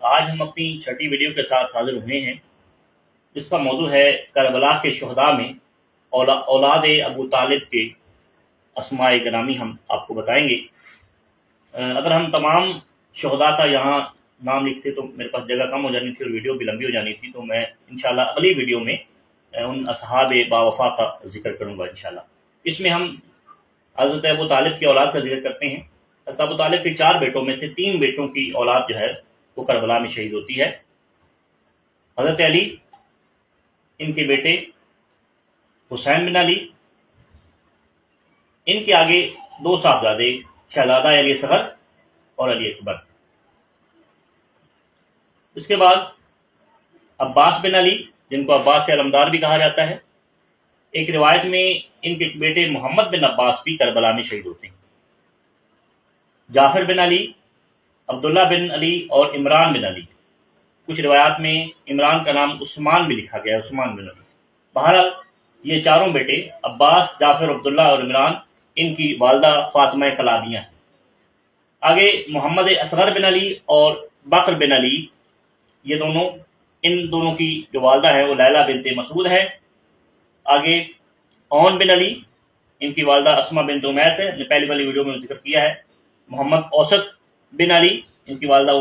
آج ہم اپنی چھٹی ویڈیو کے ساتھ حاضر ہوئے ہیں، جس کا موضوع ہے کربلا کے شہداء میں اولاد ابو طالب کے اسماء گرامی ہم آپ کو بتائیں گے۔ اگر ہم تمام شہداء کا یہاں نام لکھتے تو میرے پاس جگہ کم ہو جانی تھی اور ویڈیو بھی لمبی ہو جانی تھی، تو میں انشاءاللہ اگلی ویڈیو میں ان اصحاب باوفا کا ذکر کروں گا انشاءاللہ۔ اس میں ہم حضرت ابو طالب کی اولاد کا ذکر کرتے ہیں۔ حضرت ابو طالب کے 4 بیٹوں میں سے 3 بیٹوں کی اولاد جو ہے وہ کربلا میں شہید ہوتی ہے۔ حضرت علی، ان کے بیٹے حسین بن علی، ان کے آگے 2 صاحبزادے شہزادہ علی اصغر اور علی اکبر۔ اس کے بعد عباس بن علی، جن کو عباس علمدار بھی کہا جاتا ہے۔ ایک روایت میں ان کے بیٹے محمد بن عباس بھی کربلا میں شہید ہوتے ہیں۔ جعفر بن علی، عبداللہ بن علی اور عمران بن علی۔ کچھ روایات میں عمران کا نام عثمان بھی لکھا گیا ہے، عثمان بن علی۔ بہرحال یہ چاروں بیٹے عباس، جعفر، عبداللہ اور عمران، ان کی والدہ فاطمہ کلابیہ ہیں۔ آگے محمد اصغر بن علی اور بکر بن علی، یہ دونوں، ان دونوں کی جو والدہ ہے وہ لیلہ بنت مسعود ہے۔ آگے اون بن علی، ان کی والدہ اسما بنت امیس ہے، نے پہلی والی ویڈیو میں ذکر کیا ہے۔ محمد اوسط بن علی، ان کی والدہ